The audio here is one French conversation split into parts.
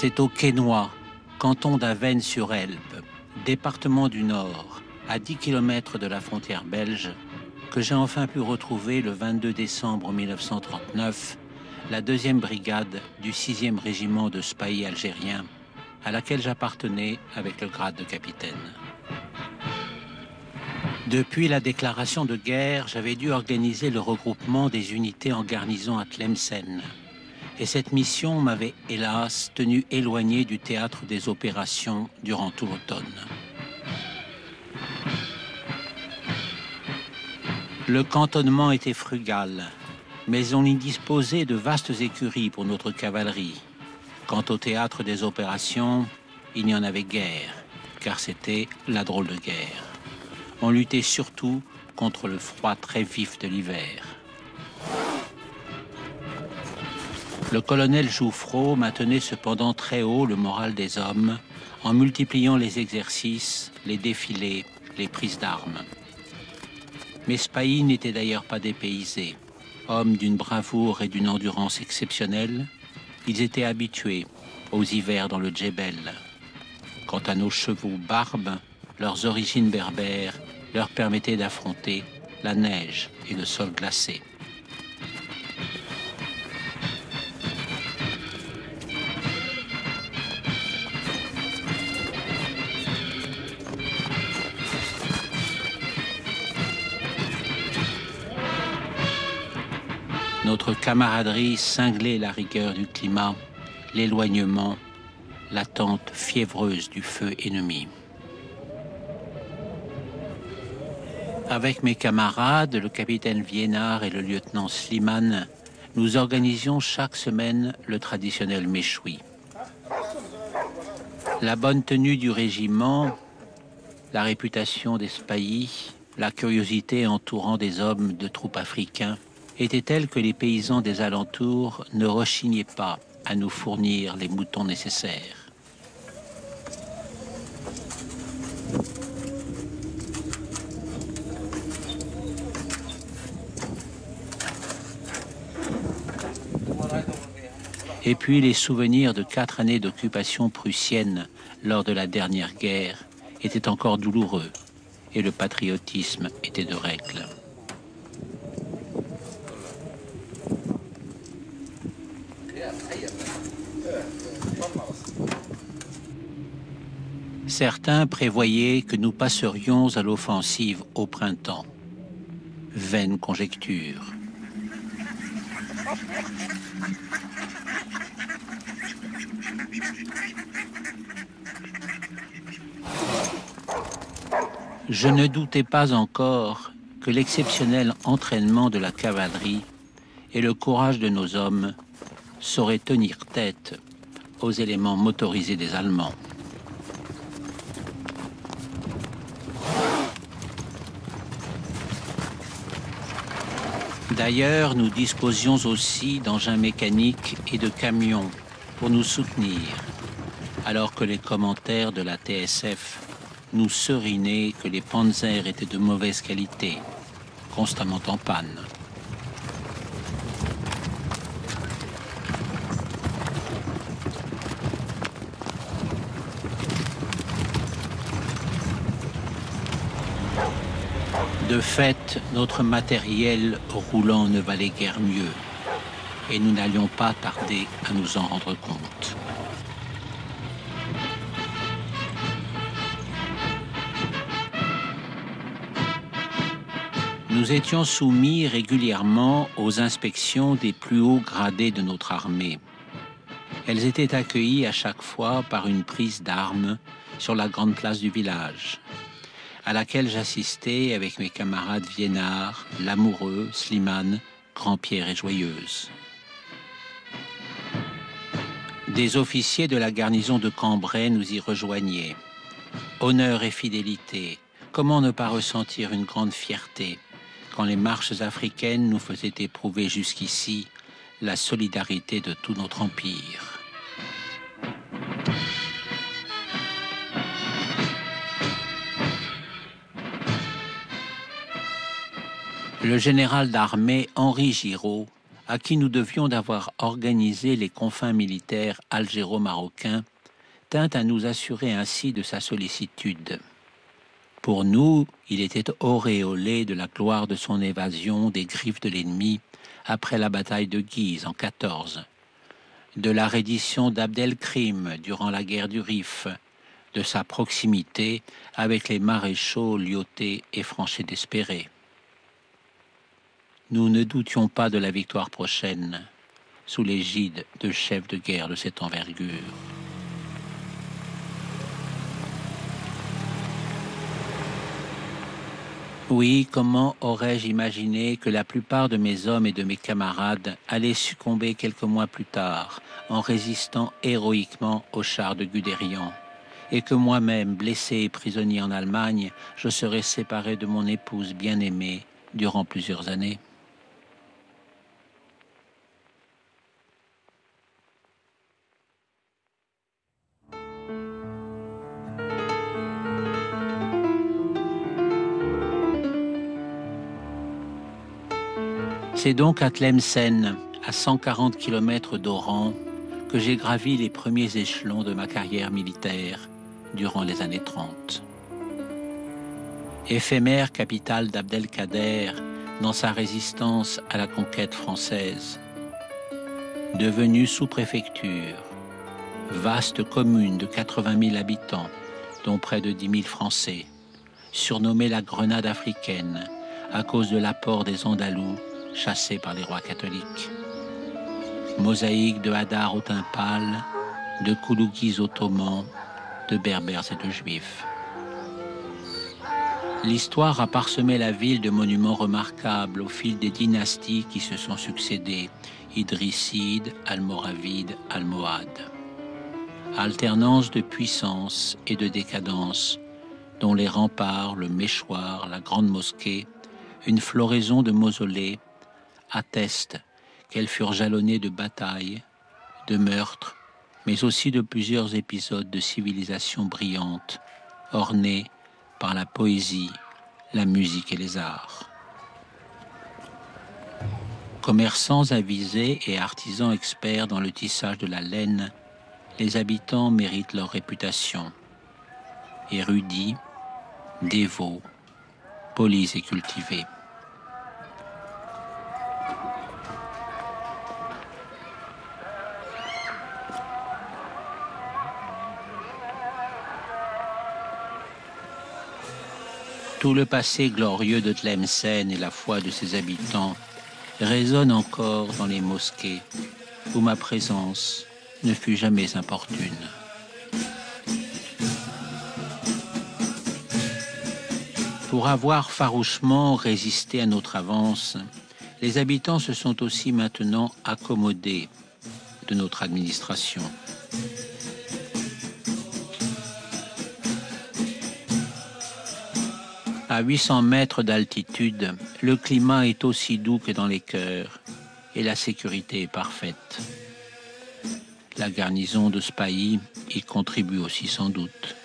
C'est au Quesnoy, canton d'Avesnes-sur-Helpe, département du Nord, à 10 km de la frontière belge, que j'ai enfin pu retrouver le 22 décembre 1939 la 2e brigade du 6e régiment de spahis algériens, à laquelle j'appartenais avec le grade de capitaine. Depuis la déclaration de guerre, j'avais dû organiser le regroupement des unités en garnison à Tlemcen. Et cette mission m'avait, hélas, tenu éloigné du théâtre des opérations durant tout l'automne. Le cantonnement était frugal, mais on y disposait de vastes écuries pour notre cavalerie. Quant au théâtre des opérations, il n'y en avait guère, car c'était la drôle de guerre. On luttait surtout contre le froid très vif de l'hiver. Le colonel Jouffrault maintenait cependant très haut le moral des hommes en multipliant les exercices, les défilés, les prises d'armes. Mes spahis n'étaient d'ailleurs pas dépaysés. Hommes d'une bravoure et d'une endurance exceptionnelle, ils étaient habitués aux hivers dans le Djebel. Quant à nos chevaux barbes, leurs origines berbères leur permettaient d'affronter la neige et le sol glacé. Notre camaraderie cinglait la rigueur du climat, l'éloignement, l'attente fiévreuse du feu ennemi. Avec mes camarades, le capitaine Viénard et le lieutenant Slimane, nous organisions chaque semaine le traditionnel méchoui. La bonne tenue du régiment, la réputation des spahis, la curiosité entourant des hommes de troupes africains était telle que les paysans des alentours ne rechignaient pas à nous fournir les moutons nécessaires. Et puis les souvenirs de 4 années d'occupation prussienne lors de la dernière guerre étaient encore douloureux et le patriotisme était de règle. Certains prévoyaient que nous passerions à l'offensive au printemps. Vaine conjecture. Je ne doutais pas encore que l'exceptionnel entraînement de la cavalerie et le courage de nos hommes sauraient tenir tête aux éléments motorisés des Allemands. D'ailleurs, nous disposions aussi d'engins mécaniques et de camions pour nous soutenir, alors que les commentaires de la TSF nous serinaient que les panzers étaient de mauvaise qualité, constamment en panne. De fait, notre matériel roulant ne valait guère mieux, et nous n'allions pas tarder à nous en rendre compte. Nous étions soumis régulièrement aux inspections des plus hauts gradés de notre armée. Elles étaient accueillies à chaque fois par une prise d'armes sur la grande place du village, à laquelle j'assistais avec mes camarades Viénard, Lamoureux, Slimane, Grandpierre et Joyeuse. Des officiers de la garnison de Cambrai nous y rejoignaient. Honneur et fidélité, comment ne pas ressentir une grande fierté quand les marches africaines nous faisaient éprouver jusqu'ici la solidarité de tout notre empire. Le général d'armée Henri Giraud à qui nous devions d'avoir organisé les confins militaires algéro-marocains, tint à nous assurer ainsi de sa sollicitude. Pour nous, il était auréolé de la gloire de son évasion des griffes de l'ennemi après la bataille de Guise en 14, de la reddition d'Abdelkrim durant la guerre du Rif, de sa proximité avec les maréchaux Lyautey et Franchet d'Espéré. Nous ne doutions pas de la victoire prochaine, sous l'égide de chefs de guerre de cette envergure. Oui, comment aurais-je imaginé que la plupart de mes hommes et de mes camarades allaient succomber quelques mois plus tard, en résistant héroïquement au char de Guderian, et que moi-même, blessé et prisonnier en Allemagne, je serais séparé de mon épouse bien-aimée durant plusieurs années. C'est donc à Tlemcen, à 140 km d'Oran, que j'ai gravi les premiers échelons de ma carrière militaire durant les années 30. Éphémère capitale d'Abdelkader dans sa résistance à la conquête française, devenue sous-préfecture, vaste commune de 80 000 habitants, dont près de 10 000 Français, surnommée la Grenade africaine à cause de l'apport des Andalous chassés par les rois catholiques. Mosaïque de Hadar au teint pâle, de Koulougis ottomans, de Berbères et de Juifs. L'histoire a parsemé la ville de monuments remarquables au fil des dynasties qui se sont succédées, Idrissides, Almoravides, Almohades. Alternance de puissance et de décadence, dont les remparts, le Méchoir, la grande mosquée, une floraison de mausolées, attestent qu'elles furent jalonnées de batailles, de meurtres, mais aussi de plusieurs épisodes de civilisation brillante, ornés par la poésie, la musique et les arts. Commerçants avisés et artisans experts dans le tissage de la laine, les habitants méritent leur réputation. Érudits, dévots, polis et cultivés. Tout le passé glorieux de Tlemcen et la foi de ses habitants résonnent encore dans les mosquées où ma présence ne fut jamais importune. Pour avoir farouchement résisté à notre avance, les habitants se sont aussi maintenant accommodés de notre administration. À 800 mètres d'altitude, le climat est aussi doux que dans les cœurs et la sécurité est parfaite. La garnison de Spahi y contribue aussi sans doute.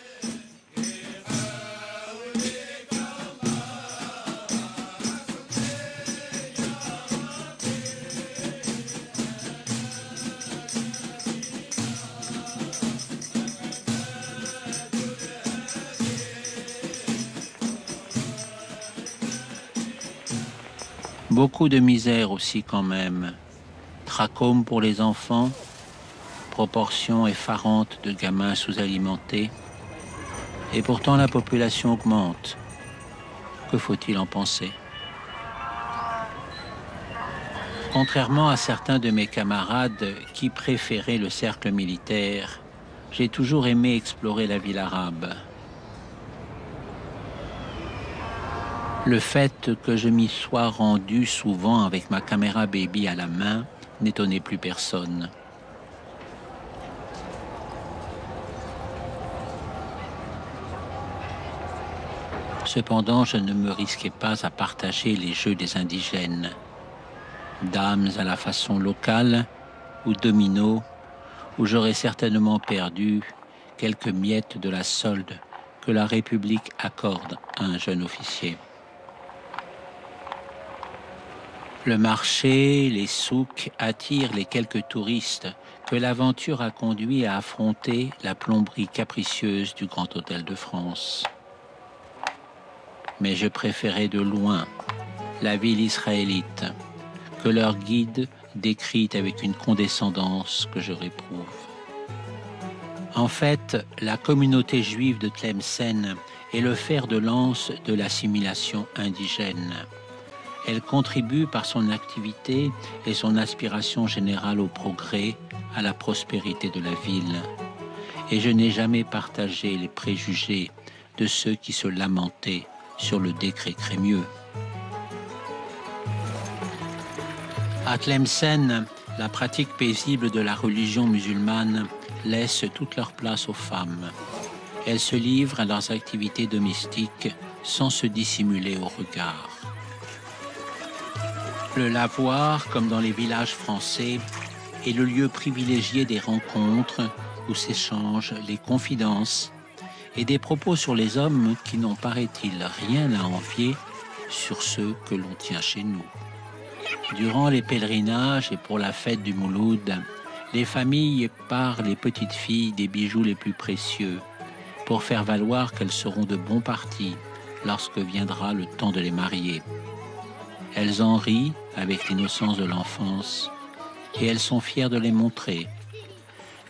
Beaucoup de misère aussi quand même. Trachome pour les enfants, proportion effarante de gamins sous-alimentés. Et pourtant la population augmente. Que faut-il en penser? Contrairement à certains de mes camarades qui préféraient le cercle militaire, j'ai toujours aimé explorer la ville arabe. Le fait que je m'y sois rendu souvent avec ma caméra baby à la main n'étonnait plus personne. Cependant, je ne me risquais pas à partager les jeux des indigènes. Dames à la façon locale ou dominos, où j'aurais certainement perdu quelques miettes de la solde que la République accorde à un jeune officier. Le marché, les souks attirent les quelques touristes que l'aventure a conduit à affronter la plomberie capricieuse du Grand Hôtel de France. Mais je préférais de loin la ville israélite, que leur guide décrit avec une condescendance que je réprouve. En fait, la communauté juive de Tlemcen est le fer de lance de l'assimilation indigène. Elle contribue par son activité et son aspiration générale au progrès, à la prospérité de la ville. Et je n'ai jamais partagé les préjugés de ceux qui se lamentaient sur le décret Crémieux. À Tlemcen, la pratique paisible de la religion musulmane laisse toute leur place aux femmes. Elles se livrent à leurs activités domestiques sans se dissimuler au regard. Le lavoir, comme dans les villages français, est le lieu privilégié des rencontres où s'échangent les confidences et des propos sur les hommes qui n'ont, paraît-il, rien à envier sur ceux que l'on tient chez nous. Durant les pèlerinages et pour la fête du Mouloud, les familles parent les petites filles des bijoux les plus précieux pour faire valoir qu'elles seront de bons partis lorsque viendra le temps de les marier. Elles en rient avec l'innocence de l'enfance et elles sont fières de les montrer.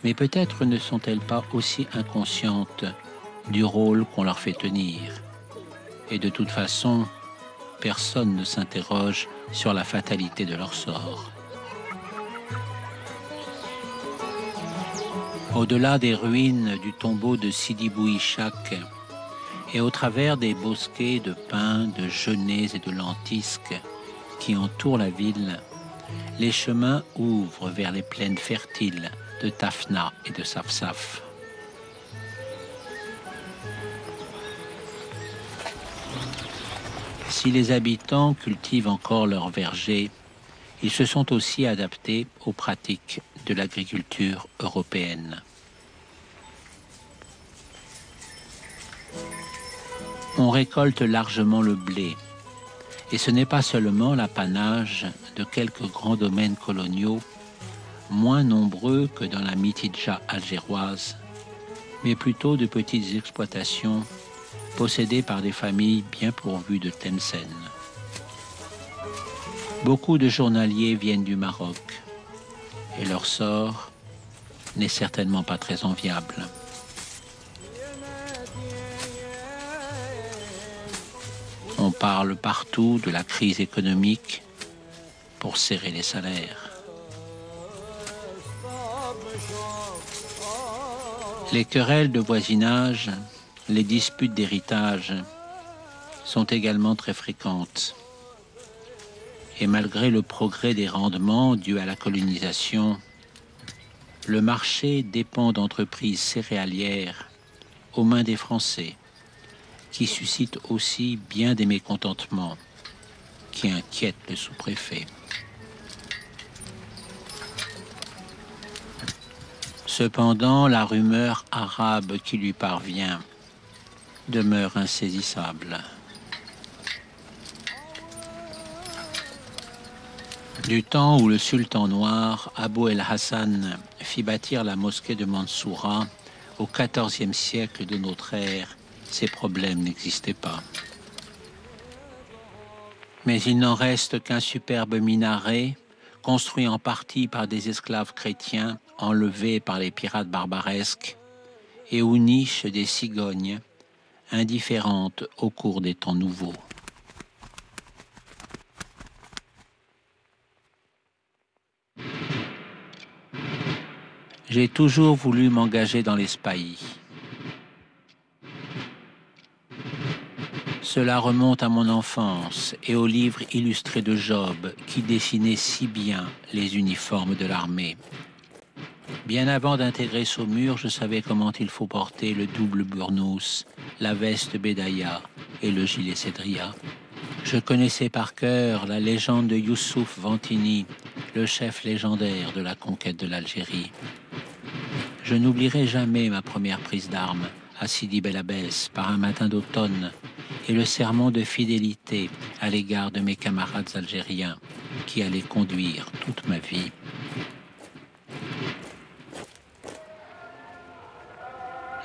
Mais peut-être ne sont-elles pas aussi inconscientes du rôle qu'on leur fait tenir. Et de toute façon, personne ne s'interroge sur la fatalité de leur sort. Au-delà des ruines du tombeau de Sidi Bou Ishaq et au travers des bosquets de pins, de genêts et de lentisques qui entourent la ville, les chemins ouvrent vers les plaines fertiles de Tafna et de Safsaf. Si les habitants cultivent encore leurs vergers, ils se sont aussi adaptés aux pratiques de l'agriculture européenne. On récolte largement le blé, et ce n'est pas seulement l'apanage de quelques grands domaines coloniaux, moins nombreux que dans la Mitidja algéroise, mais plutôt de petites exploitations possédées par des familles bien pourvues de Tlemcen. Beaucoup de journaliers viennent du Maroc, et leur sort n'est certainement pas très enviable. On parle partout de la crise économique pour serrer les salaires. Les querelles de voisinage, les disputes d'héritage sont également très fréquentes. Et malgré le progrès des rendements dus à la colonisation, le marché dépend d'entreprises céréalières aux mains des Français, qui suscitent aussi bien des mécontentements qui inquiètent le sous-préfet. Cependant, la rumeur arabe qui lui parvient demeure insaisissable. Du temps où le sultan noir, Abou el-Hassan, fit bâtir la mosquée de Mansoura au XIVe siècle de notre ère, ces problèmes n'existaient pas. Mais il n'en reste qu'un superbe minaret, construit en partie par des esclaves chrétiens enlevés par les pirates barbaresques, et où nichent des cigognes, indifférentes au cours des temps nouveaux. J'ai toujours voulu m'engager dans les spahis. Cela remonte à mon enfance et aux livres illustrés de Job qui dessinaient si bien les uniformes de l'armée. Bien avant d'intégrer Saumur, je savais comment il faut porter le double burnous, la veste Bédaïa et le gilet Cédria. Je connaissais par cœur la légende de Youssouf Vantini, le chef légendaire de la conquête de l'Algérie. Je n'oublierai jamais ma première prise d'armes à Sidi Bel Abbès par un matin d'automne et le serment de fidélité à l'égard de mes camarades algériens. qui allait conduire toute ma vie.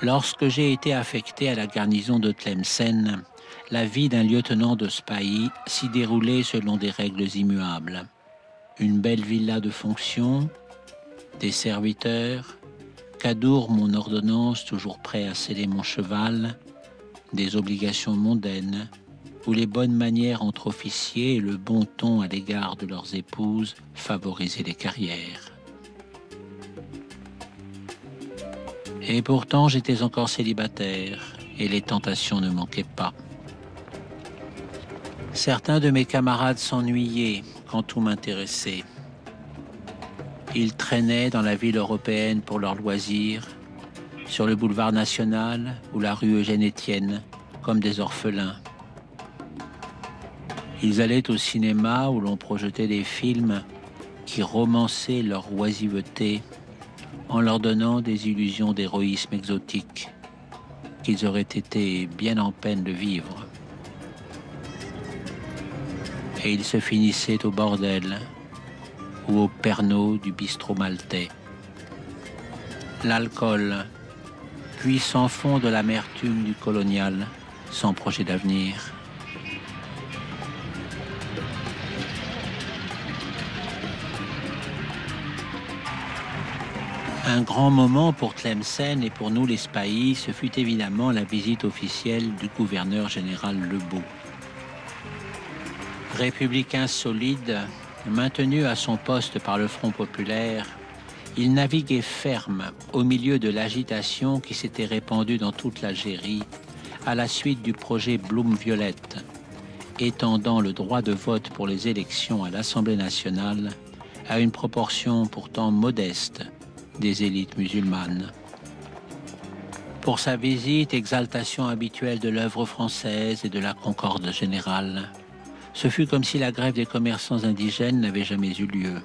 Lorsque j'ai été affecté à la garnison de Tlemcen, la vie d'un lieutenant de Spahis s'y déroulait selon des règles immuables. Une belle villa de fonction, des serviteurs, Cadour, mon ordonnance, toujours prêt à sceller mon cheval, des obligations mondaines, où les bonnes manières entre officiers et le bon ton à l'égard de leurs épouses favorisaient les carrières. Et pourtant, j'étais encore célibataire, et les tentations ne manquaient pas. Certains de mes camarades s'ennuyaient quand tout m'intéressait. Ils traînaient dans la ville européenne pour leurs loisirs, sur le boulevard national ou la rue Eugène-Étienne, comme des orphelins. Ils allaient au cinéma où l'on projetait des films qui romançaient leur oisiveté en leur donnant des illusions d'héroïsme exotique qu'ils auraient été bien en peine de vivre. Et ils se finissaient au bordel ou au Pernod du bistrot maltais. L'alcool, puis sans fond de l'amertume du colonial, sans projet d'avenir. Un grand moment pour Tlemcen et pour nous les Spahis, ce fut évidemment la visite officielle du gouverneur général Lebeau. Républicain solide, maintenu à son poste par le Front populaire, il naviguait ferme au milieu de l'agitation qui s'était répandue dans toute l'Algérie à la suite du projet Blum-Violette, étendant le droit de vote pour les élections à l'Assemblée nationale à une proportion pourtant modeste des élites musulmanes. Pour sa visite, exaltation habituelle de l'œuvre française et de la concorde générale, ce fut comme si la grève des commerçants indigènes n'avait jamais eu lieu.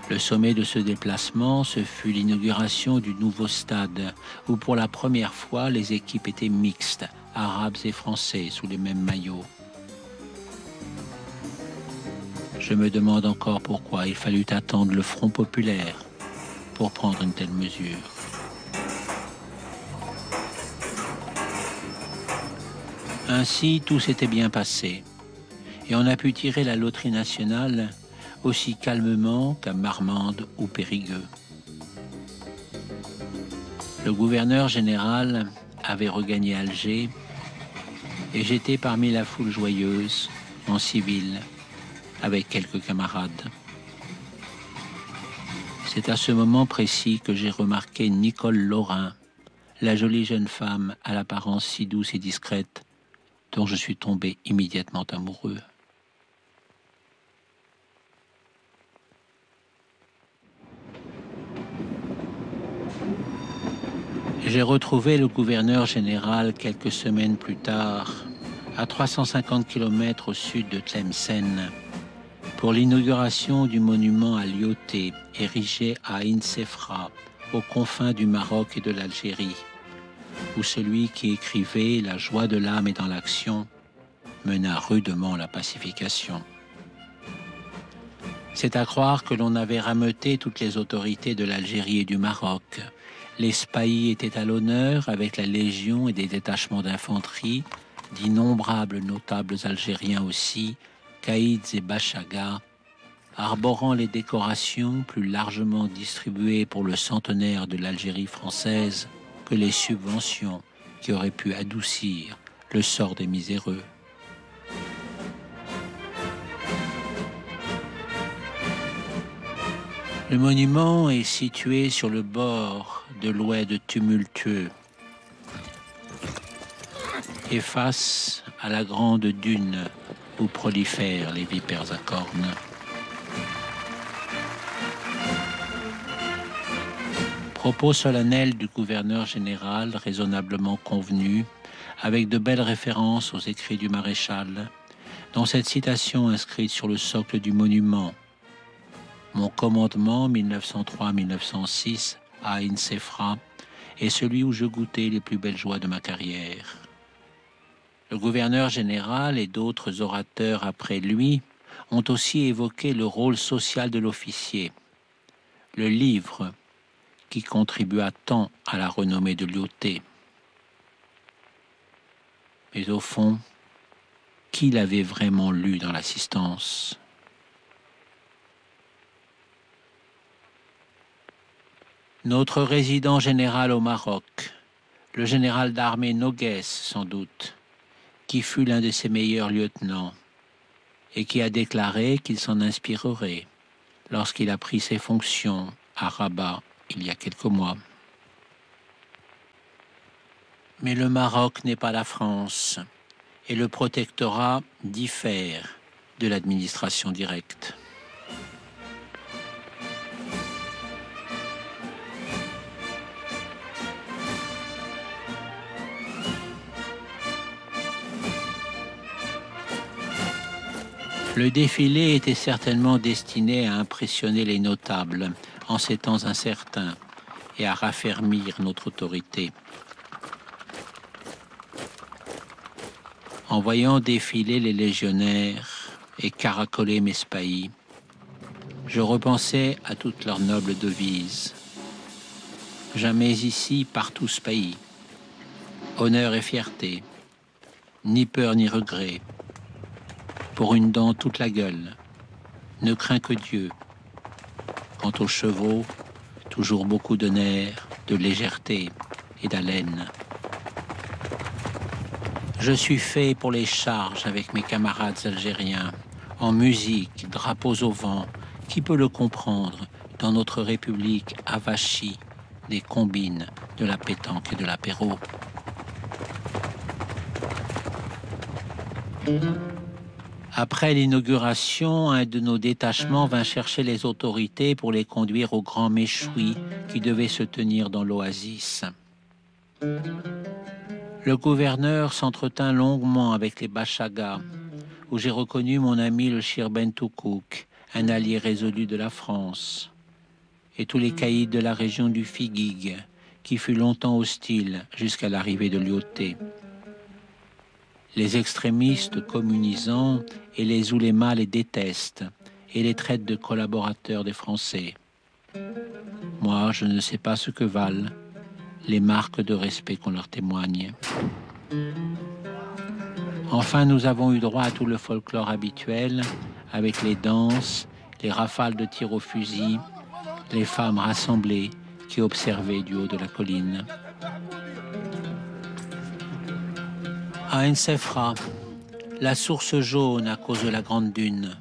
Le sommet de ce déplacement, ce fut l'inauguration du nouveau stade, où pour la première fois les équipes étaient mixtes, arabes et français, sous les mêmes maillots. Je me demande encore pourquoi il fallut attendre le Front populaire pour prendre une telle mesure. Ainsi, tout s'était bien passé, et on a pu tirer la loterie nationale aussi calmement qu'à Marmande ou Périgueux. Le gouverneur général avait regagné Alger, et j'étais parmi la foule joyeuse, en civil, avec quelques camarades. C'est à ce moment précis que j'ai remarqué Nicole Laurin, la jolie jeune femme à l'apparence si douce et discrète, dont je suis tombé immédiatement amoureux. J'ai retrouvé le gouverneur général quelques semaines plus tard, à 350 km au sud de Tlemcen, pour l'inauguration du monument à Lyautey, érigé à Ain Sefra, aux confins du Maroc et de l'Algérie, où celui qui écrivait « La joie de l'âme est dans l'action » mena rudement la pacification. C'est à croire que l'on avait rameuté toutes les autorités de l'Algérie et du Maroc. Les Spahis étaient à l'honneur avec la Légion et des détachements d'infanterie, d'innombrables notables algériens aussi, Caïds et Bachaga, arborant les décorations plus largement distribuées pour le centenaire de l'Algérie française que les subventions qui auraient pu adoucir le sort des miséreux. Le monument est situé sur le bord de l'oued tumultueux et face à la grande dune où prolifèrent les vipères à cornes. Propos solennels du gouverneur général, raisonnablement convenus, avec de belles références aux écrits du maréchal, dont cette citation inscrite sur le socle du monument. Mon commandement 1903-1906 à Ain Sefra est celui où je goûtais les plus belles joies de ma carrière. Le gouverneur général et d'autres orateurs après lui ont aussi évoqué le rôle social de l'officier, le livre qui contribua tant à la renommée de Lyautey. Mais au fond, qui l'avait vraiment lu dans l'assistance? Notre résident général au Maroc, le général d'armée Noguès sans doute, qui fut l'un de ses meilleurs lieutenants, et qui a déclaré qu'il s'en inspirerait lorsqu'il a pris ses fonctions à Rabat il y a quelques mois. Mais le Maroc n'est pas la France, et le protectorat diffère de l'administration directe. Le défilé était certainement destiné à impressionner les notables en ces temps incertains et à raffermir notre autorité. En voyant défiler les légionnaires et caracoler mes spahis, je repensais à toutes leurs nobles devises. Jamais ici, partout spahis. Honneur et fierté, ni peur ni regret. Pour une dent toute la gueule, ne crains que Dieu. Quant aux chevaux, toujours beaucoup de nerfs, de légèreté et d'haleine. Je suis fait pour les charges avec mes camarades algériens, en musique, drapeaux au vent. Qui peut le comprendre dans notre république avachie des combines, de la pétanque et de l'apéro? Après l'inauguration, un de nos détachements vint chercher les autorités pour les conduire au grand méchoui qui devait se tenir dans l'oasis. Le gouverneur s'entretint longuement avec les Bachagas, où j'ai reconnu mon ami le Shir Ben Toukouk, un allié résolu de la France, et tous les caïds de la région du Figuig, qui fut longtemps hostile jusqu'à l'arrivée de Lyautey. Les extrémistes communisants et les oulémas les détestent et les traitent de collaborateurs des Français. Moi, je ne sais pas ce que valent les marques de respect qu'on leur témoigne. Enfin, nous avons eu droit à tout le folklore habituel, avec les danses, les rafales de tir au fusil, les femmes rassemblées qui observaient du haut de la colline. À Ensefra, la source jaune à cause de la grande dune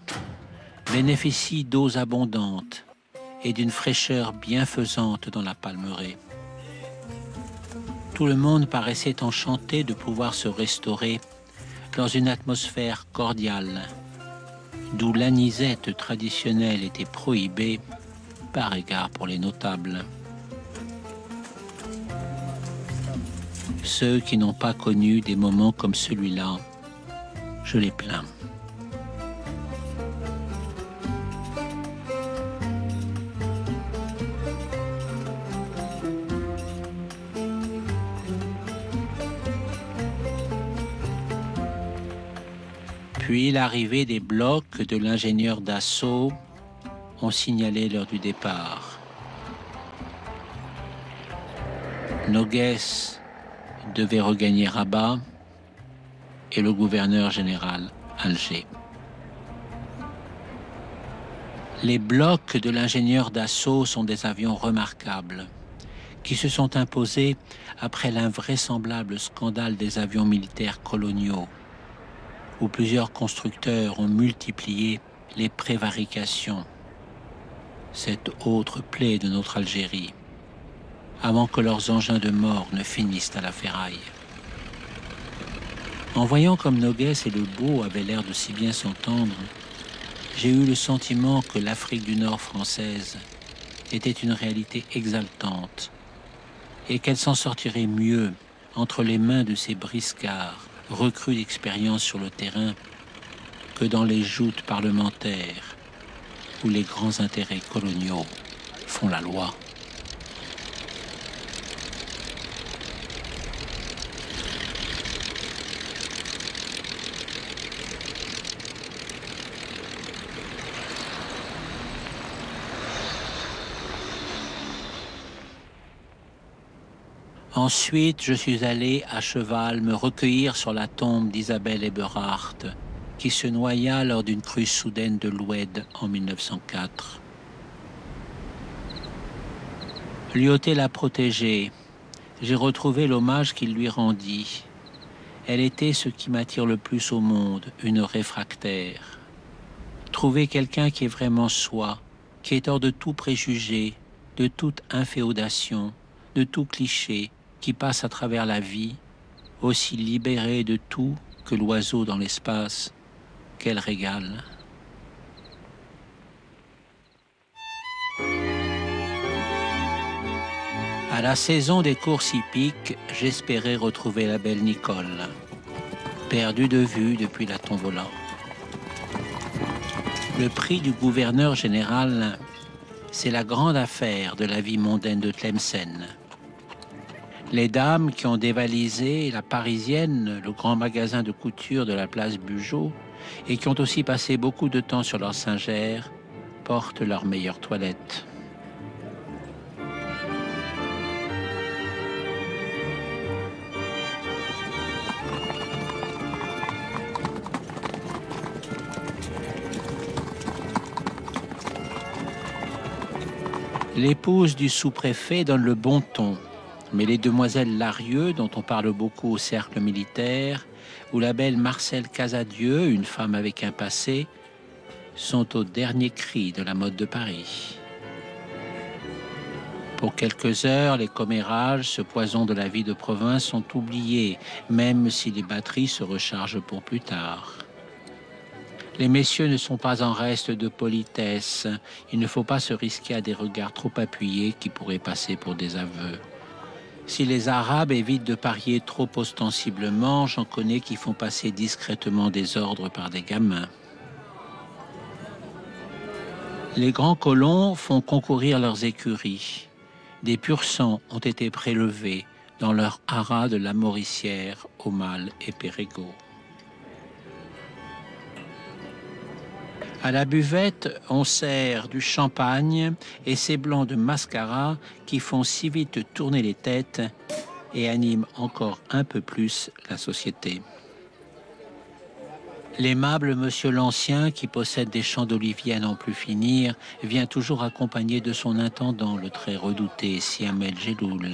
bénéficie d'eaux abondantes et d'une fraîcheur bienfaisante dans la palmeraie. Tout le monde paraissait enchanté de pouvoir se restaurer dans une atmosphère cordiale, d'où l'anisette traditionnelle était prohibée par égard pour les notables. Ceux qui n'ont pas connu des moments comme celui-là, je les plains. Puis l'arrivée des blocs de l'ingénieur d'assaut ont signalé l'heure du départ. Noguès devait regagner Rabat et le gouverneur général Alger. Les blocs de l'ingénieur d'assaut sont des avions remarquables qui se sont imposés après l'invraisemblable scandale des avions militaires coloniaux, où plusieurs constructeurs ont multiplié les prévarications, cette autre plaie de notre Algérie, avant que leurs engins de mort ne finissent à la ferraille. En voyant comme Noguès et le Beau avaient l'air de si bien s'entendre, j'ai eu le sentiment que l'Afrique du Nord française était une réalité exaltante et qu'elle s'en sortirait mieux entre les mains de ces briscards recrues d'expérience sur le terrain que dans les joutes parlementaires où les grands intérêts coloniaux font la loi. Ensuite, je suis allé à cheval me recueillir sur la tombe d'Isabelle Eberhardt, qui se noya lors d'une crue soudaine de l'Oued en 1904. Lyautey l'a protégée. J'ai retrouvé l'hommage qu'il lui rendit. Elle était ce qui m'attire le plus au monde, une réfractaire. Trouver quelqu'un qui est vraiment soi, qui est hors de tout préjugé, de toute inféodation, de tout cliché, qui passe à travers la vie, aussi libéré de tout que l'oiseau dans l'espace, quel régal. À la saison des courses hippiques, j'espérais retrouver la belle Nicole, perdue de vue depuis la tombola. Le prix du gouverneur général, c'est la grande affaire de la vie mondaine de Tlemcen. Les dames qui ont dévalisé la Parisienne, le grand magasin de couture de la place Bugeaud, et qui ont aussi passé beaucoup de temps sur leur singère, portent leurs meilleures toilettes. L'épouse du sous-préfet donne le bon ton, mais les demoiselles Larieux, dont on parle beaucoup au cercle militaire, ou la belle Marcelle Casadieu, une femme avec un passé, sont au dernier cri de la mode de Paris. Pour quelques heures, les commérages, ce poison de la vie de province, sont oubliés, même si les batteries se rechargent pour plus tard. Les messieurs ne sont pas en reste de politesse. Il ne faut pas se risquer à des regards trop appuyés qui pourraient passer pour des aveux. Si les Arabes évitent de parier trop ostensiblement, j'en connais qui font passer discrètement des ordres par des gamins. Les grands colons font concourir leurs écuries. Des pur-sangs ont été prélevés dans leur haras de la Mauricière, Aumale et Périgueux. À la buvette, on sert du champagne et ces blancs de mascara qui font si vite tourner les têtes et animent encore un peu plus la société. L'aimable monsieur l'Ancien, qui possède des champs d'oliviers à n'en plus finir, vient toujours accompagné de son intendant, le très redouté Siam El Geloul.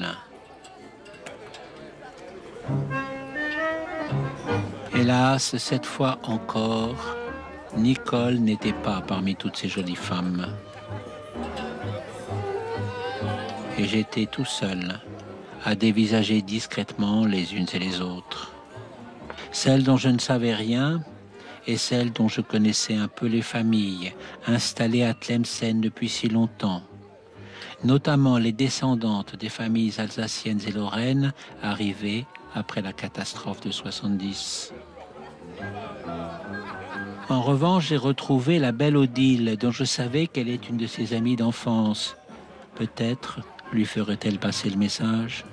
Hélas, cette fois encore, Nicole n'était pas parmi toutes ces jolies femmes. Et j'étais tout seul à dévisager discrètement les unes et les autres. Celles dont je ne savais rien et celles dont je connaissais un peu les familles, installées à Tlemcen depuis si longtemps, notamment les descendantes des familles alsaciennes et lorraines arrivées après la catastrophe de 70. En revanche, j'ai retrouvé la belle Odile, dont je savais qu'elle est une de ses amies d'enfance. Peut-être lui ferait-elle passer le message.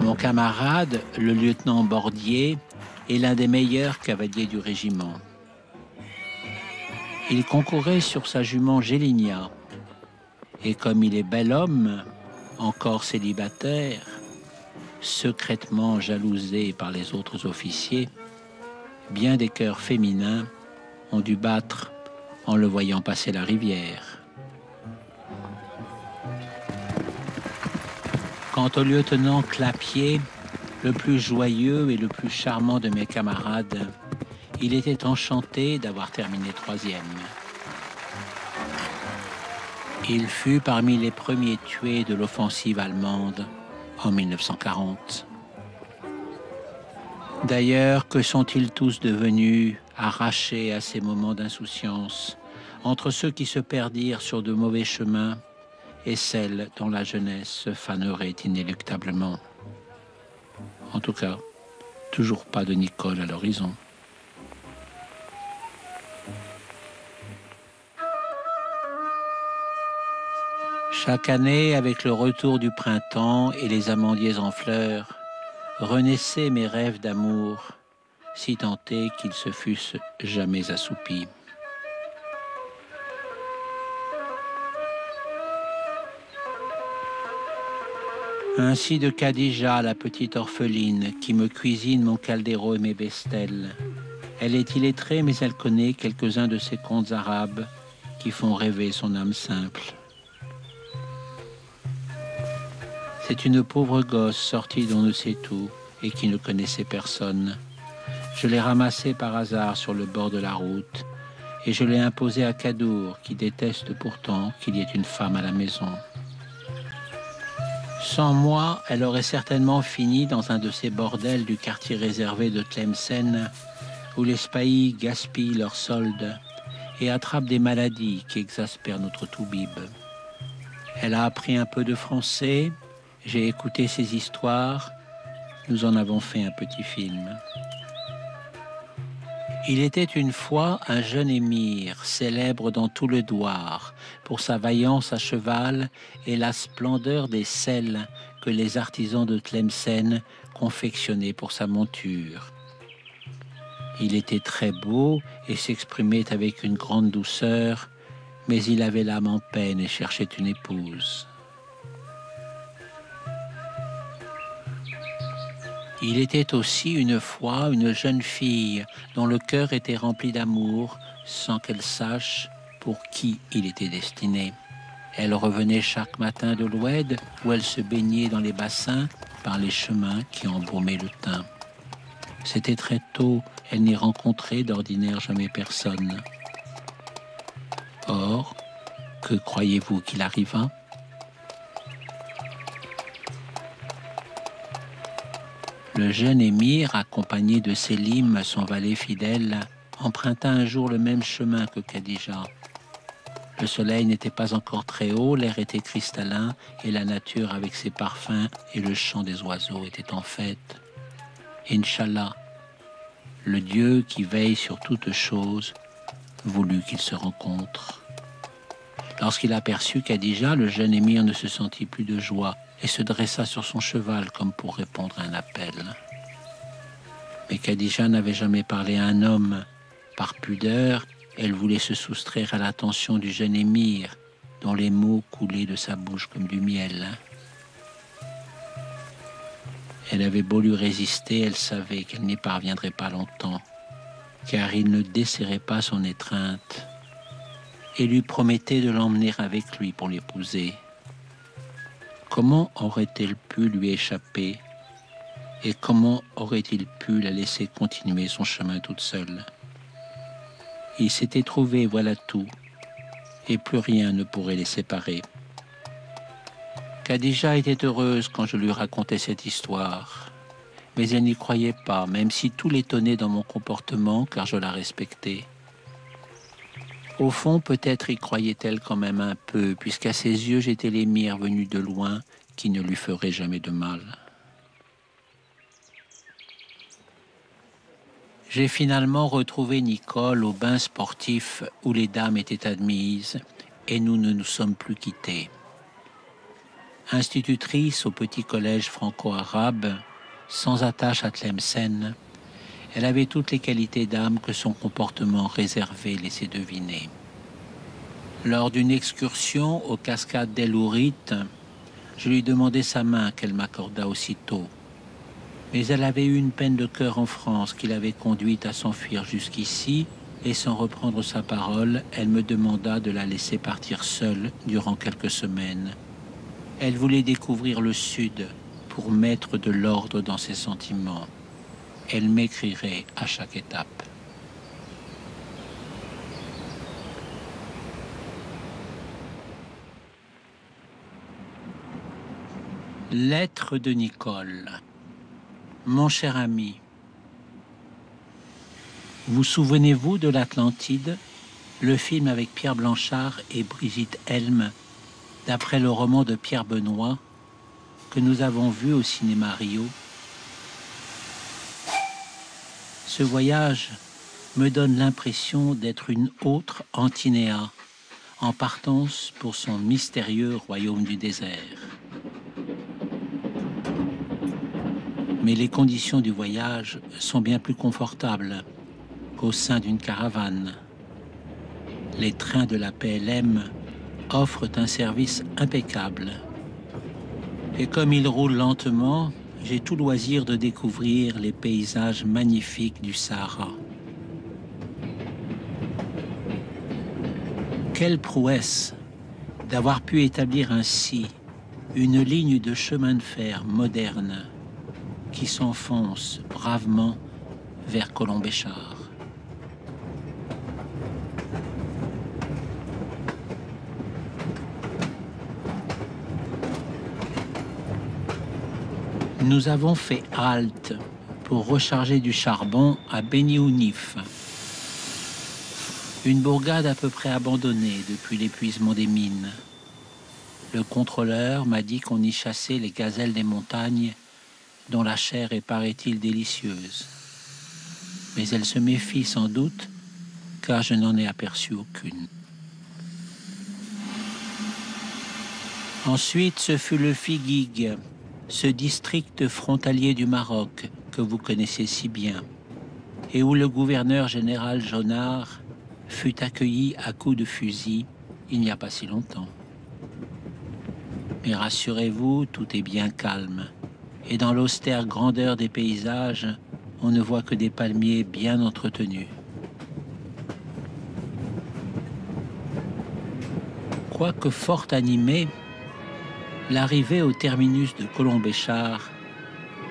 Mon camarade, le lieutenant Bordier, est l'un des meilleurs cavaliers du régiment. Il concourait sur sa jument Gélinia. Et comme il est bel homme, encore célibataire, secrètement jalousé par les autres officiers, bien des cœurs féminins ont dû battre en le voyant passer la rivière. Quant au lieutenant Clapier, le plus joyeux et le plus charmant de mes camarades, il était enchanté d'avoir terminé 3e. Il fut parmi les premiers tués de l'offensive allemande en 1940. D'ailleurs, que sont-ils tous devenus, arrachés à ces moments d'insouciance, entre ceux qui se perdirent sur de mauvais chemins et celles dont la jeunesse se fanerait inéluctablement. En tout cas, toujours pas de Nicole à l'horizon. Chaque année, avec le retour du printemps et les amandiers en fleurs, renaissaient mes rêves d'amour, si tant est qu'ils se fussent jamais assoupis. Ainsi de Khadija, la petite orpheline, qui me cuisine mon caldero et mes bestelles. Elle est illettrée, mais elle connaît quelques-uns de ces contes arabes qui font rêver son âme simple. C'est une pauvre gosse sortie d'on ne sait où et qui ne connaissait personne. Je l'ai ramassée par hasard sur le bord de la route et je l'ai imposée à Kadour, qui déteste pourtant qu'il y ait une femme à la maison. Sans moi, elle aurait certainement fini dans un de ces bordels du quartier réservé de Tlemcen, où les spahis gaspillent leurs soldes et attrapent des maladies qui exaspèrent notre Toubib. Elle a appris un peu de français, j'ai écouté ses histoires, nous en avons fait un petit film. Il était une fois un jeune émir, célèbre dans tout le douar, pour sa vaillance à cheval et la splendeur des selles que les artisans de Tlemcen confectionnaient pour sa monture. Il était très beau et s'exprimait avec une grande douceur, mais il avait l'âme en peine et cherchait une épouse. Il était aussi une fois une jeune fille dont le cœur était rempli d'amour sans qu'elle sache pour qui il était destiné. Elle revenait chaque matin de l'Oued où elle se baignait dans les bassins par les chemins qui embaumaient le teint. C'était très tôt, elle n'y rencontrait d'ordinaire jamais personne. Or, que croyez-vous qu'il arriva ? Le jeune émir, accompagné de Sélim, son valet fidèle, emprunta un jour le même chemin que Khadija. Le soleil n'était pas encore très haut, l'air était cristallin et la nature avec ses parfums et le chant des oiseaux était en fête. Inch'Allah, le Dieu qui veille sur toutes choses, voulut qu'ils se rencontrent. Lorsqu'il aperçut Khadija, le jeune émir ne se sentit plus de joie et se dressa sur son cheval comme pour répondre à un appel. Mais Khadija n'avait jamais parlé à un homme. Par pudeur, elle voulait se soustraire à l'attention du jeune émir, dont les mots coulaient de sa bouche comme du miel. Elle avait beau lui résister, elle savait qu'elle n'y parviendrait pas longtemps, car il ne desserrait pas son étreinte et lui promettait de l'emmener avec lui pour l'épouser. Comment aurait-elle pu lui échapper et comment aurait-il pu la laisser continuer son chemin toute seule ? Il s'était trouvé, voilà tout, et plus rien ne pourrait les séparer. Khadija était heureuse quand je lui racontais cette histoire, mais elle n'y croyait pas, même si tout l'étonnait dans mon comportement, car je la respectais. Au fond, peut-être y croyait-elle quand même un peu, puisqu'à ses yeux, j'étais l'émir venu de loin qui ne lui ferait jamais de mal. J'ai finalement retrouvé Nicole au bain sportif où les dames étaient admises et nous ne nous sommes plus quittés. Institutrice au petit collège franco-arabe, sans attache à Tlemcen, elle avait toutes les qualités d'âme que son comportement réservé laissait deviner. Lors d'une excursion aux cascades d'El Ourite, je lui demandai sa main qu'elle m'accorda aussitôt. Mais elle avait eu une peine de cœur en France qui l'avait conduite à s'enfuir jusqu'ici, et sans reprendre sa parole, elle me demanda de la laisser partir seule durant quelques semaines. Elle voulait découvrir le Sud pour mettre de l'ordre dans ses sentiments. Elle m'écrirait à chaque étape. Lettre de Nicole. Mon cher ami, vous souvenez-vous de l'Atlantide, le film avec Pierre Blanchard et Brigitte Helm, d'après le roman de Pierre Benoît, que nous avons vu au cinéma Rio? Ce voyage me donne l'impression d'être une autre Antinéa, en partance pour son mystérieux royaume du désert. Mais les conditions du voyage sont bien plus confortables qu'au sein d'une caravane. Les trains de la PLM offrent un service impeccable. Et comme ils roulent lentement, j'ai tout loisir de découvrir les paysages magnifiques du Sahara. Quelle prouesse d'avoir pu établir ainsi une ligne de chemin de fer moderne qui s'enfonce bravement vers Colombéchar. Nous avons fait halte pour recharger du charbon à Beni Ounif, une bourgade à peu près abandonnée depuis l'épuisement des mines. Le contrôleur m'a dit qu'on y chassait les gazelles des montagnes, dont la chair est, paraît-il, délicieuse. Mais elle se méfie sans doute, car je n'en ai aperçu aucune. Ensuite, ce fut le Figuig, ce district frontalier du Maroc que vous connaissez si bien, et où le gouverneur général Jonard fut accueilli à coups de fusil il n'y a pas si longtemps. Mais rassurez-vous, tout est bien calme, et dans l'austère grandeur des paysages, on ne voit que des palmiers bien entretenus. Quoique fort animée, l'arrivée au terminus de Colombéchar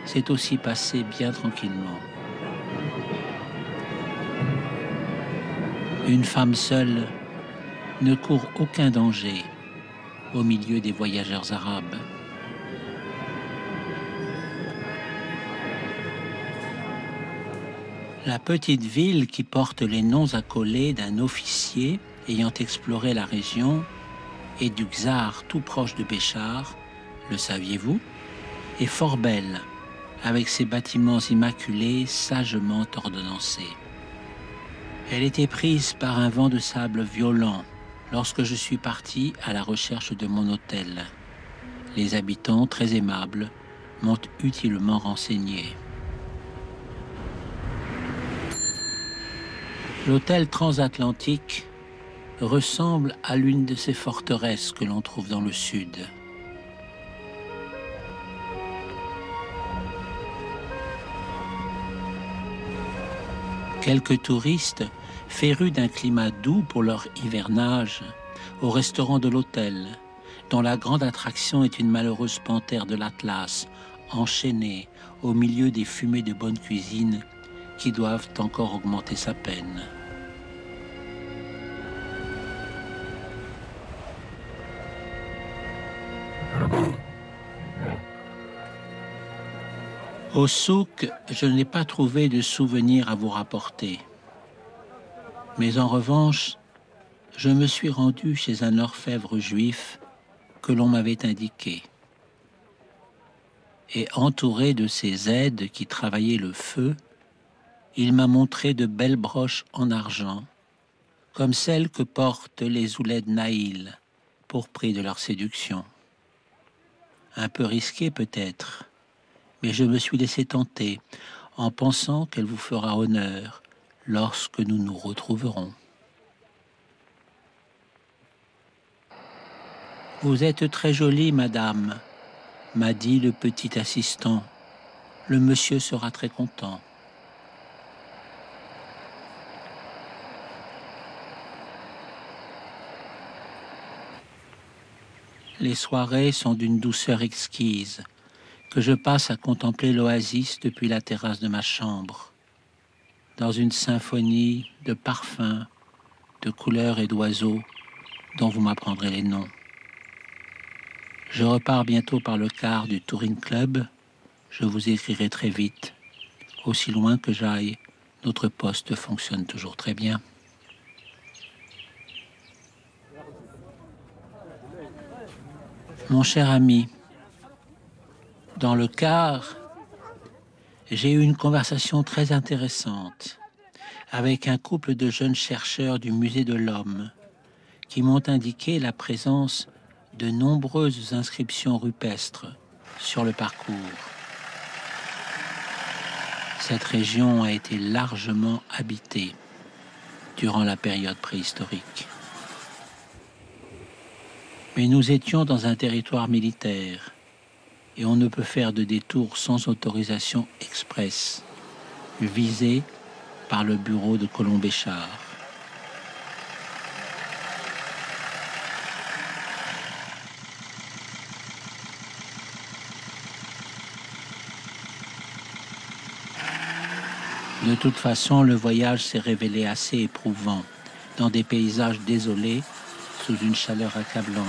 s'est aussi passée bien tranquillement. Une femme seule ne court aucun danger au milieu des voyageurs arabes. La petite ville qui porte les noms accolés d'un officier ayant exploré la région et du Czar tout proche de Béchar, le saviez-vous, est fort belle, avec ses bâtiments immaculés sagement ordonnancés. Elle était prise par un vent de sable violent lorsque je suis parti à la recherche de mon hôtel. Les habitants, très aimables, m'ont utilement renseigné. L'hôtel transatlantique ressemble à l'une de ces forteresses que l'on trouve dans le sud. Quelques touristes, férus d'un climat doux pour leur hivernage, au restaurant de l'hôtel, dont la grande attraction est une malheureuse panthère de l'Atlas, enchaînée au milieu des fumées de bonne cuisine qui doivent encore augmenter sa peine. Au souk, je n'ai pas trouvé de souvenirs à vous rapporter. Mais en revanche, je me suis rendu chez un orfèvre juif que l'on m'avait indiqué. Et entouré de ses aides qui travaillaient le feu, il m'a montré de belles broches en argent, comme celles que portent les ouleds Naïl pour prix de leur séduction. Un peu risqué peut-être, mais je me suis laissé tenter en pensant qu'elle vous fera honneur lorsque nous nous retrouverons. Vous êtes très jolie, madame, m'a dit le petit assistant. Le monsieur sera très content. Les soirées sont d'une douceur exquise, que je passe à contempler l'oasis depuis la terrasse de ma chambre, dans une symphonie de parfums, de couleurs et d'oiseaux dont vous m'apprendrez les noms. Je repars bientôt par le car du Touring Club. Je vous écrirai très vite. Aussi loin que j'aille, notre poste fonctionne toujours très bien. Mon cher ami, dans le car, j'ai eu une conversation très intéressante avec un couple de jeunes chercheurs du Musée de l'Homme qui m'ont indiqué la présence de nombreuses inscriptions rupestres sur le parcours. Cette région a été largement habitée durant la période préhistorique. Mais nous étions dans un territoire militaire et on ne peut faire de détour sans autorisation expresse, visé par le bureau de Colombéchard. De toute façon, le voyage s'est révélé assez éprouvant, dans des paysages désolés, sous une chaleur accablante.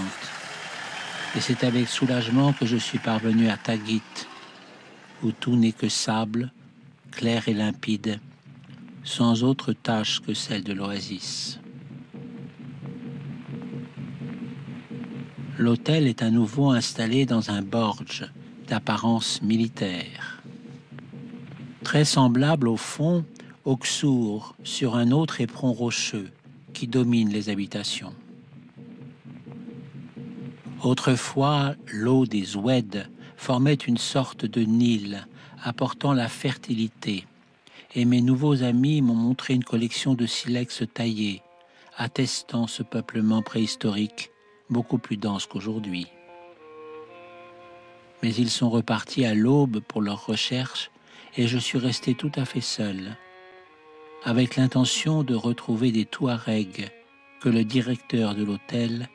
Et c'est avec soulagement que je suis parvenu à Taguit, où tout n'est que sable, clair et limpide, sans autre tâche que celle de l'oasis. L'hôtel est à nouveau installé dans un borge d'apparence militaire. Très semblable au fond au Ksour, sur un autre éperon rocheux qui domine les habitations. Autrefois, l'eau des Oueds formait une sorte de Nil apportant la fertilité, et mes nouveaux amis m'ont montré une collection de silex taillés, attestant ce peuplement préhistorique beaucoup plus dense qu'aujourd'hui. Mais ils sont repartis à l'aube pour leurs recherches et je suis resté tout à fait seul, avec l'intention de retrouver des Touaregs que le directeur de l'hôtel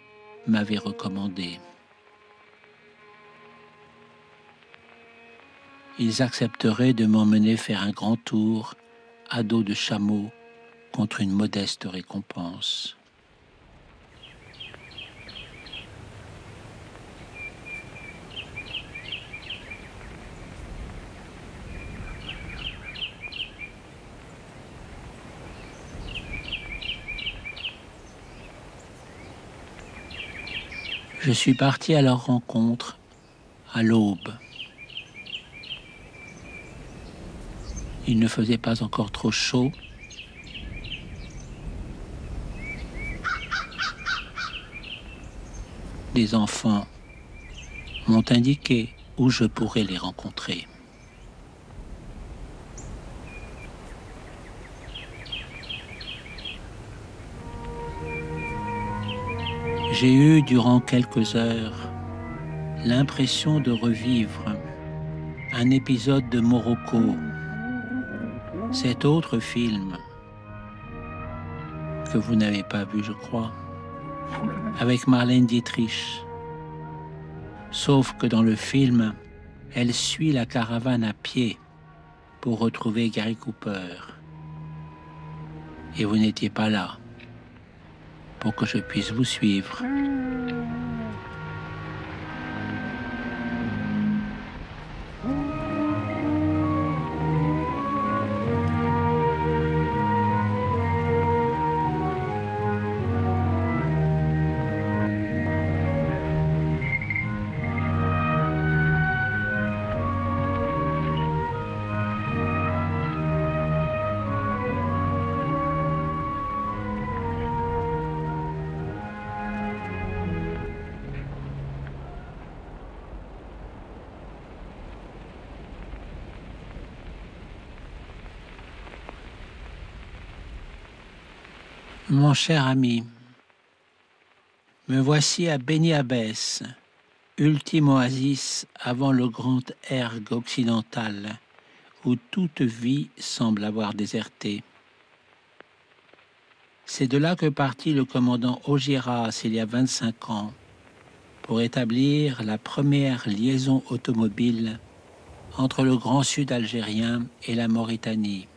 m'avait recommandés. Ils accepteraient de m'emmener faire un grand tour à dos de chameau contre une modeste récompense. Je suis parti à leur rencontre à l'aube. Il ne faisait pas encore trop chaud. Des enfants m'ont indiqué où je pourrais les rencontrer. J'ai eu durant quelques heures l'impression de revivre un épisode de Morocco, cet autre film que vous n'avez pas vu, je crois, avec Marlène Dietrich. Sauf que dans le film, elle suit la caravane à pied pour retrouver Gary Cooper. Et vous n'étiez pas là pour que je puisse vous suivre. Mon cher ami, me voici à Beni Abbès, ultime oasis avant le grand ergue occidental, où toute vie semble avoir déserté. C'est de là que partit le commandant Augiéras il y a 25 ans, pour établir la première liaison automobile entre le Grand Sud algérien et la Mauritanie,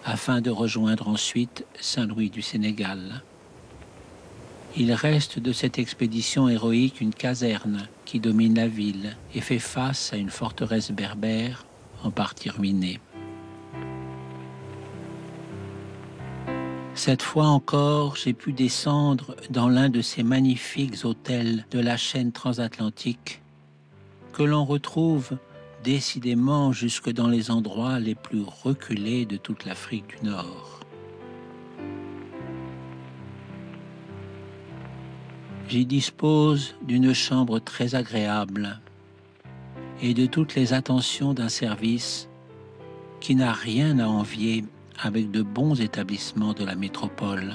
afin de rejoindre ensuite Saint-Louis du Sénégal. Il reste de cette expédition héroïque une caserne qui domine la ville et fait face à une forteresse berbère en partie ruinée. Cette fois encore, j'ai pu descendre dans l'un de ces magnifiques hôtels de la chaîne transatlantique que l'on retrouve décidément jusque dans les endroits les plus reculés de toute l'Afrique du Nord. J'y dispose d'une chambre très agréable et de toutes les attentions d'un service qui n'a rien à envier avec de bons établissements de la métropole.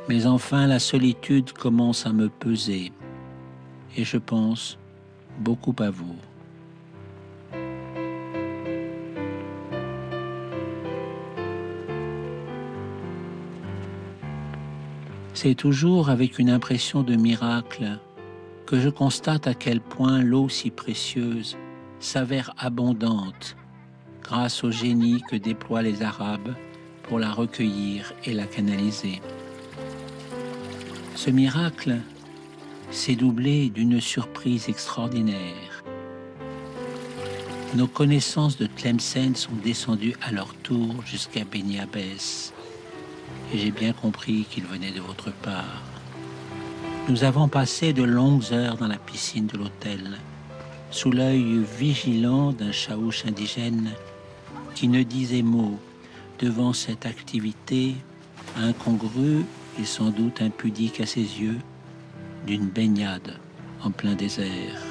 Mais enfin, la solitude commence à me peser, et je pense beaucoup à vous. C'est toujours avec une impression de miracle que je constate à quel point l'eau si précieuse s'avère abondante grâce au génie que déploient les Arabes pour la recueillir et la canaliser. Ce miracle s'est doublé d'une surprise extraordinaire. Nos connaissances de Tlemcen sont descendues à leur tour jusqu'à Beni Abbès, et j'ai bien compris qu'ils venaient de votre part. Nous avons passé de longues heures dans la piscine de l'hôtel, sous l'œil vigilant d'un chaouche indigène qui ne disait mot devant cette activité incongrue et sans doute impudique à ses yeux d'une baignade en plein désert.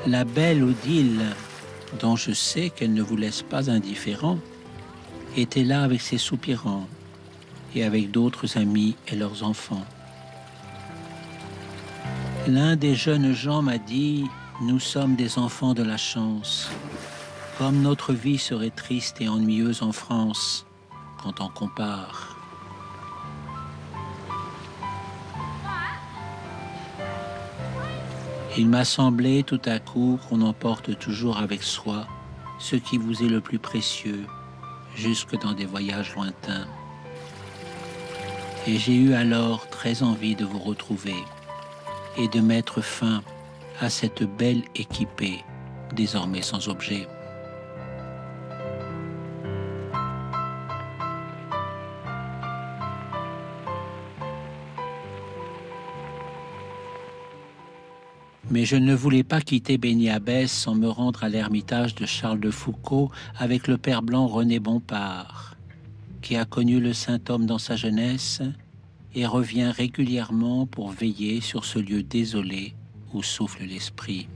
La belle Odile, dont je sais qu'elle ne vous laisse pas indifférent, était là avec ses soupirants et avec d'autres amis et leurs enfants. L'un des jeunes gens m'a dit « Nous sommes des enfants de la chance. Comme notre vie serait triste et ennuyeuse en France quand on compare. » Il m'a semblé tout à coup qu'on emporte toujours avec soi ce qui vous est le plus précieux, jusque dans des voyages lointains. Et j'ai eu alors très envie de vous retrouver et de mettre fin à cette belle équipée, désormais sans objet. Mais je ne voulais pas quitter Beni Abbès sans me rendre à l'ermitage de Charles de Foucauld avec le père blanc René Bompard, qui a connu le saint homme dans sa jeunesse et revient régulièrement pour veiller sur ce lieu désolé où souffle l'esprit.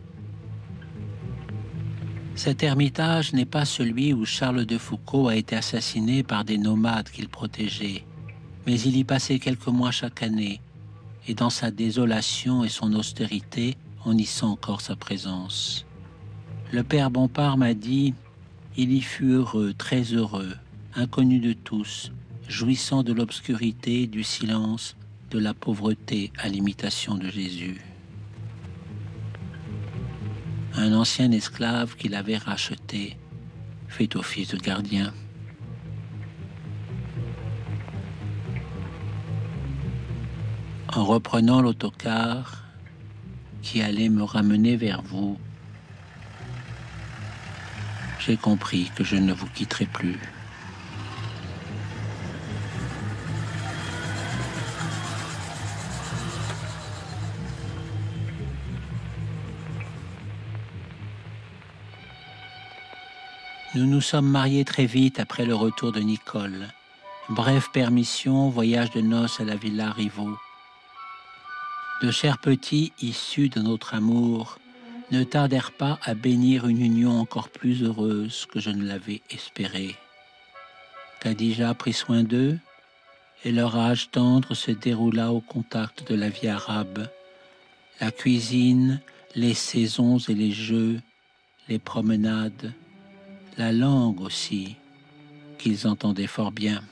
Cet ermitage n'est pas celui où Charles de Foucauld a été assassiné par des nomades qu'il protégeait, mais il y passait quelques mois chaque année, et dans sa désolation et son austérité, on y sent encore sa présence. Le père Bompard m'a dit « Il y fut heureux, très heureux, inconnu de tous, jouissant de l'obscurité, du silence, de la pauvreté à l'imitation de Jésus. » Un ancien esclave qu'il avait racheté fait office de gardien. En reprenant l'autocar qui allait me ramener vers vous, j'ai compris que je ne vous quitterai plus. Nous nous sommes mariés très vite après le retour de Nicole. Brève permission, voyage de noces à la villa Rivaux. De chers petits issus de notre amour ne tardèrent pas à bénir une union encore plus heureuse que je ne l'avais espérée. Khadija prit soin d'eux et leur âge tendre se déroula au contact de la vie arabe. La cuisine, les saisons et les jeux, les promenades, la langue aussi, qu'ils entendaient fort bien.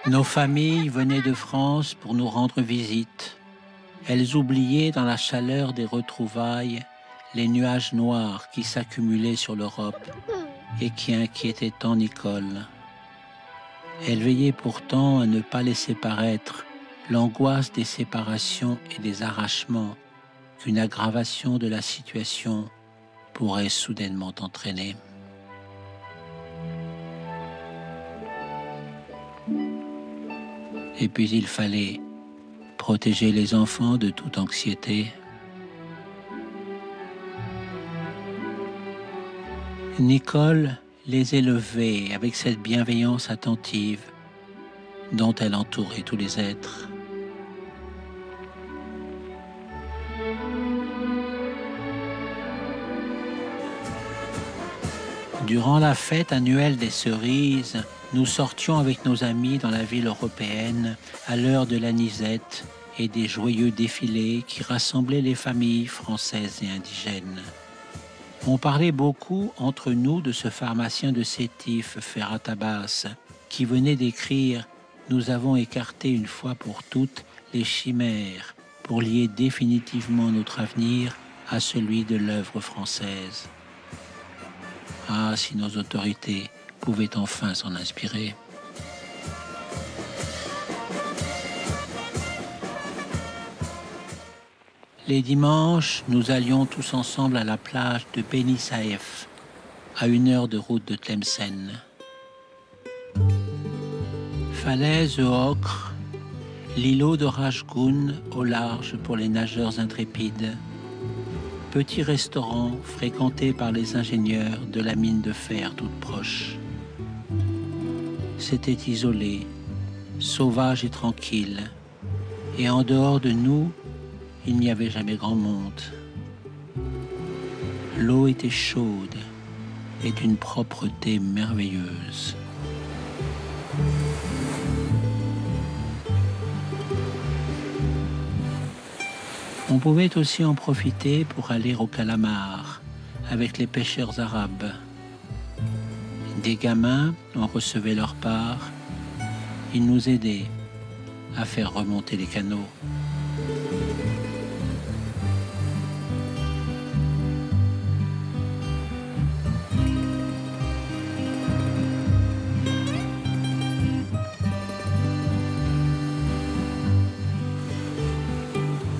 Nos familles venaient de France pour nous rendre visite. Elles oubliaient dans la chaleur des retrouvailles les nuages noirs qui s'accumulaient sur l'Europe et qui inquiétaient tant Nicole. Elles veillaient pourtant à ne pas laisser paraître l'angoisse des séparations et des arrachements qu'une aggravation de la situation pourrait soudainement entraîner. Et puis il fallait protéger les enfants de toute anxiété. Nicole les élevait avec cette bienveillance attentive, dont elle entourait tous les êtres. Durant la fête annuelle des cerises, nous sortions avec nos amis dans la ville européenne à l'heure de l'anisette et des joyeux défilés qui rassemblaient les familles françaises et indigènes. On parlait beaucoup entre nous de ce pharmacien de Sétif, Ferrat Abbas, qui venait d'écrire « Nous avons écarté une fois pour toutes les chimères pour lier définitivement notre avenir à celui de l'œuvre française. » Ah, si nos autorités pouvaient enfin s'en inspirer. Les dimanches, nous allions tous ensemble à la plage de Beni Saïf, à 1 heure de route de Tlemcen. Falaise ocre, l'îlot de Rajgoun au large pour les nageurs intrépides. Petit restaurant fréquenté par les ingénieurs de la mine de fer toute proche. C'était isolé, sauvage et tranquille, et en dehors de nous, il n'y avait jamais grand monde. L'eau était chaude et d'une propreté merveilleuse. On pouvait aussi en profiter pour aller au calamar avec les pêcheurs arabes. Des gamins en recevaient leur part. Ils nous aidaient à faire remonter les canaux.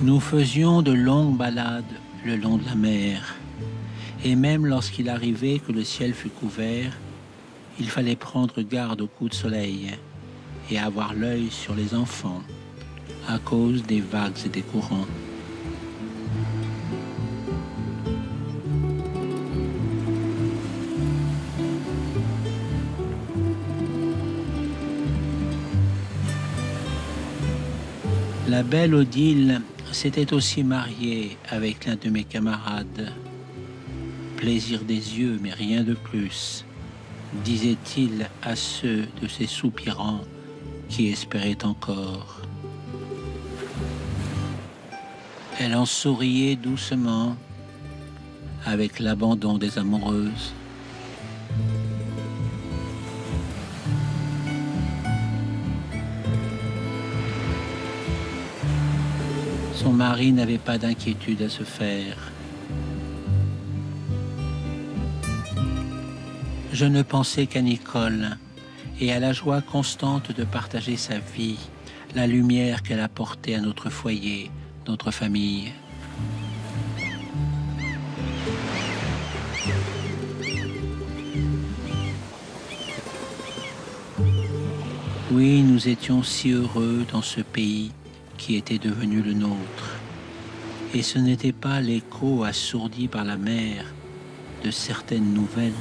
Nous faisions de longues balades le long de la mer, et même lorsqu'il arrivait que le ciel fût couvert, il fallait prendre garde au coup de soleil et avoir l'œil sur les enfants à cause des vagues et des courants. La belle Odile s'était aussi mariée avec l'un de mes camarades. Plaisir des yeux, mais rien de plus, disait-il à ceux de ses soupirants qui espéraient encore. Elle en souriait doucement avec l'abandon des amoureuses. Son mari n'avait pas d'inquiétude à se faire. Je ne pensais qu'à Nicole et à la joie constante de partager sa vie, la lumière qu'elle apportait à notre foyer, notre famille. Oui, nous étions si heureux dans ce pays qui était devenu le nôtre. Et ce n'était pas l'écho assourdi par la mer de certaines nouvelles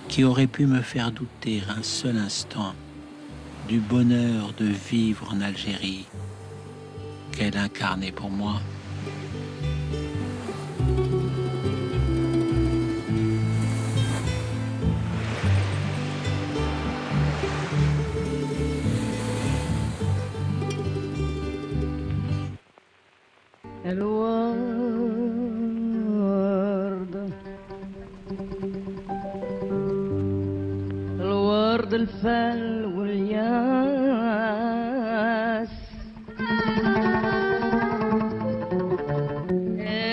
qui auraient pu me faire douter un seul instant du bonheur de vivre en Algérie qu'elle incarnait pour moi. الورد الفل والياس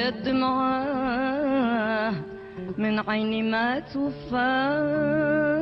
الدمعة من عيني ما توفى